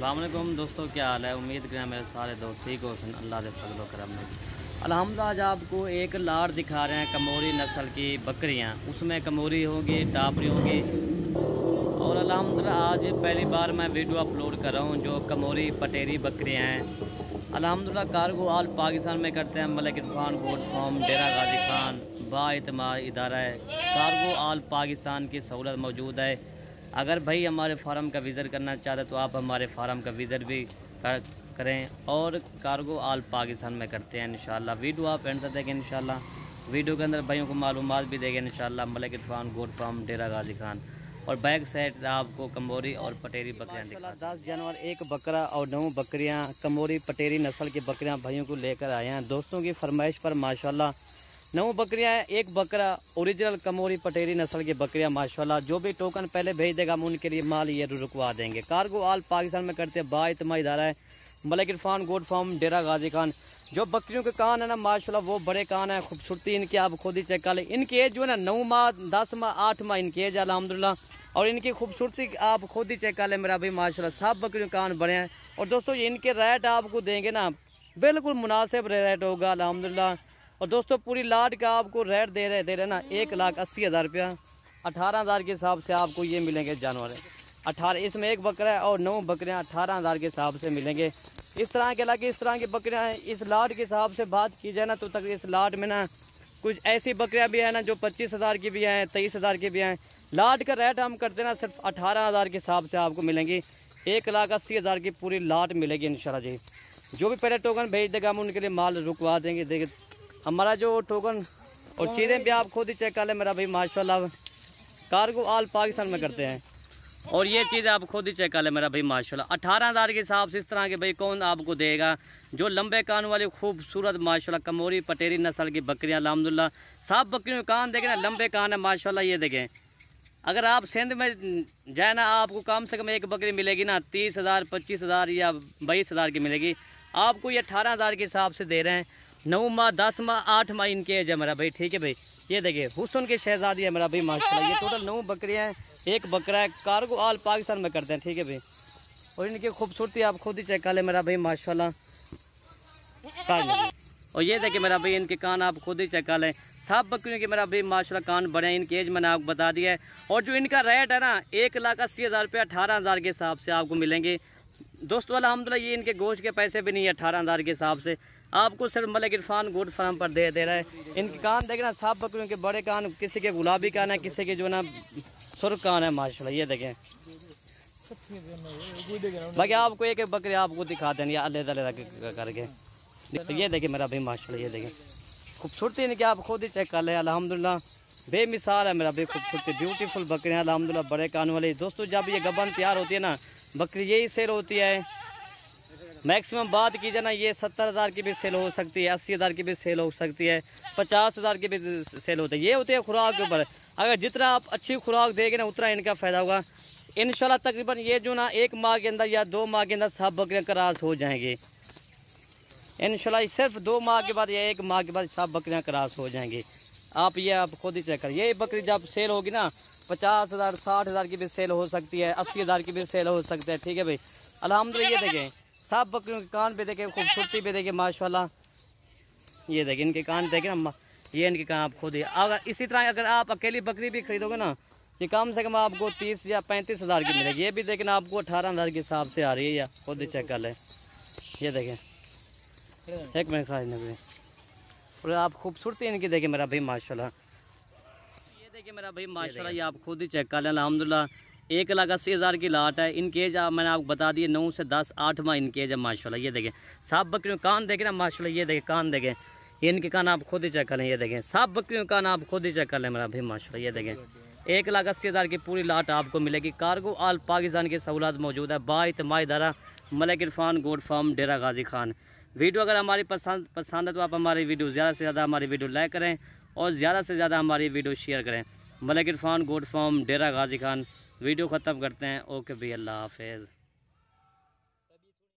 अस्सलाम वालेकुम दोस्तों, क्या हाल है। उम्मीद करें मेरे सारे दोस्त ठीक हो सन अल्लाह के फजल करम में। अल्हम्दुलिल्लाह आज आपको एक लाट दिखा रहे हैं कमोरी नस्ल की बकरियां। उसमें कमोरी होगी, टापरी होगी। और अल्हम्दुलिल्लाह आज पहली बार मैं वीडियो अपलोड कर रहा हूँ जो कमोरी पटेरी बकरियाँ हैं। अल्हम्दुलिल्लाह कार्गो ऑल पाकिस्तान में करते हैं मलिक इरफान गोट फार्म डेरा गाजी खान बाएतमाद इदारा है। कार्गो ऑल पाकिस्तान की सहूलत मौजूद है। अगर भाई हमारे फार्म का विज़िट करना चाहते तो आप हमारे फार्म का विज़िट भी करें। और कार्गो ऑल पाकिस्तान में करते हैं इंशाल्लाह। वीडियो आप एंड तक देखें इंशाल्लाह। वीडियो के अंदर भाइयों को मालूमात भी देंगे इंशाल्लाह मलिक इरफान गोट फार्म डेरा गाजी खान। और बैक साइड आपको कमोरी और पटेरी बकरियाँ दिखा। 10 जनवरी एक बकरा और 9 बकरियाँ कमोरी पटेरी नस्ल की बकरियाँ भाइयों को लेकर आए हैं। दोस्तों की फरमाइश पर माशाल्लाह 9 बकरियाँ हैं, एक बकरा ओरिजिनल कमोरी पटेरी नस्ल की बकरियाँ माशाल्लाह। जो भी टोकन पहले भेज देगा हम उनके लिए माल ये रुकवा देंगे। कार्गो ऑल पाकिस्तान में करते हैं बाएतमाद इदारा है मलिक इरफान गोट फार्म डेरा गाजी खान। जो बकरियों के कान है ना माशाल्लाह वो बड़े कान है, खूबसूरती इनकी आप खुद ही चेक कर लें। इनकी एज जो है ना 9 माह 10 माह 8 माह इनकी एज अल्हम्दुलिल्लाह। और इनकी खूबसूरती आप खुद ही चेक कर लें मेरा भाई माशाल्लाह। सब बकरियों के कान बड़े हैं। और दोस्तों इनके रेट आपको देंगे ना बिल्कुल मुनासिब रेट होगा अल्हम्दुलिल्लाह। और दोस्तों पूरी लाट का आपको रेट दे रहे ना 1,80,000 रुपया। 18,000 के हिसाब से आपको ये मिलेंगे जानवर। 18 इसमें एक बकरा है और 9 बकरियाँ 18,000 के हिसाब से मिलेंगे। इस तरह के लगे इस तरह की बकरियाँ हैं। इस लाट के हिसाब से बात की जाए ना तो तक इस लाट में ना कुछ ऐसी बकरियाँ भी हैं ना जो 25,000 की भी हैं, 23,000 की भी हैं। लाट का रेट हम करते हैं ना सिर्फ 18,000 के हिसाब से आपको मिलेंगी। 1,80,000 की पूरी लाट मिलेगी इंशाल्लाह जी। जो भी पहले टोकन भेज देगा हम उनके लिए माल रुकवा देंगे। देखिए हमारा जो टोकन और चीज़ें भी आप खुद ही चेक कर लें मेरा भाई माशाल्लाह। कार्गो ऑल पाकिस्तान में करते हैं। और ये चीज़ आप खुद ही चेक कर लें मेरा भाई माशाल्लाह। 18,000 के हिसाब से इस तरह के भाई कौन आपको देगा। जो लंबे कान वाली खूबसूरत माशाल्लाह कमोरी पटेरी नस्ल की बकरियाँ अल्हम्दुलिल्लाह। सब बकरियों में कान देखें ना लंबे कान है माशाल्लाह। ये देखें अगर आप सिंध में जाए ना आपको कम से कम एक बकरी मिलेगी ना 30,000 25,000 या 22,000 की मिलेगी। आपको ये 18,000 के हिसाब से दे रहे हैं। 9 माह 10 माह 8 माह इनके एज है मेरा भाई, ठीक है भाई। ये देखिए हुसन की शहजादी है मेरा भाई माशाल्लाह। ये टोटल 9 बकरियाँ हैं, एक बकरा है। कार्गो ऑल पाकिस्तान में करते हैं, ठीक है भाई। और इनकी खूबसूरती आप खुद ही चेक कर ले मेरा भाई माशाल्लाह। और ये देखिए मेरा भाई इनके कान आप खुद ही चेक कर लें। सब बकरियों के मेरा भाई माशाल्लाह कान बड़े हैं। इनकी एज मैंने आपको बता दिया है। और जो इनका रेट है ना 1,80,000 रुपया 18,000 के हिसाब से आपको मिलेंगे दोस्तों अल्हम्दुलिल्लाह। ये इनके गोश्त के पैसे भी नहीं है 18,000 के हिसाब से आपको सिर्फ मलिक इरफान गोट फार्म पर दे रहा है। इनके कान देखें ना सब बकरियों के बड़े कान, किसी के गुलाबी कान है, किसी के जो ना सुर्ख कान है माशाल्लाह। ये देखें बाकी आपको एक एक बकरी आपको दिखा दें या अलग-अलग करके। ये देखें मेरा भाई माशाल्लाह। ये देखें खूबसूरती इनकी आप खुद ही चेक कर लें अल्हम्दुलिल्लाह। बेमिसाल है मेरा भाई खूबसूरती ब्यूटीफुल बकरियाँ अल्हम्दुलिल्लाह बड़े कान वाली। दोस्तों जब ये गबन तैयार होती है ना बकरी यही सेल होती है। मैक्सिमम बात की जाए ना ये 70,000 की भी सेल हो सकती है, 80,000 की भी सेल हो सकती है, 50,000 की भी सेल होती है। ये होती है खुराक के ऊपर। अगर जितना आप अच्छी खुराक देंगे ना उतना इनका फ़ायदा होगा इंशाल्लाह। तकरीबन ये जो ना 1 माह के अंदर या 2 माह के अंदर सब बकरियाँ क्रॉस हो जाएंगी इंशाल्लाह। सिर्फ 2 माह के बाद या 1 माह के बाद सब बकरियाँ क्रॉस हो जाएंगी। आप ये आप खुद ही चेक करें। ये बकरी जब सेल होगी ना 50,000 60,000 की भी सेल हो सकती है, 80,000 की भी सेल हो सकती है, ठीक है भाई अल्हम्दुलिल्लाह। ये देखें सब बकरियों के कान पे देखें, खूबसूरती पे देखें माशाल्लाह। ये देखें इनके कान देखें ना, ये इनके कान आप खुद ही। अगर इसी तरह अगर आप अकेली बकरी भी खरीदोगे ना ये कम से कम आपको 30 या 35,000 की मिलेगी। ये भी देखें आपको 18,000 के हिसाब से आ रही है या खुद ही चेक कर लें। ये देखें एक मिनट खरीदने और आप खूबसूरती इनकी देखें मेरा भाई माशाल्लाह। ये देखिए मेरा भाई माशाल्लाह। ये आप खुद ही चेक कर लें अल्हम्दुलिल्लाह। 1,80,000 की लाट है। इनकी एज मैंने आपको बता दिए 9 से 10 8 माह इनकी एज है माशाल्लाह। ये देखें सब बकरियों कान देखें ना माशाल्लाह। ये देखें कान देखें, ये इनके कान आप खुद ही चेक कर लें। ये देखें सब बकरियों कान आप खुद ही चेक कर लें मेरा भाई माशाल्लाह। ये देखें 1,80,000 की पूरी लाट आपको मिलेगी। कार्गो ऑल पाकिस्तान की सहूलत मौजूद है बाएतमाद इदारा मलिक इरफान गोट फार्म डेरा गाजी खान। वीडियो अगर हमारी पसंद है तो आप हमारी वीडियो ज़्यादा से ज़्यादा हमारी वीडियो लाइक करें और ज़्यादा से ज़्यादा हमारी वीडियो शेयर करें। मलिक इरफान गोट फार्म डेरा गाजी खान। वीडियो ख़त्म करते हैं। ओके भाई अल्लाह हाफिज़।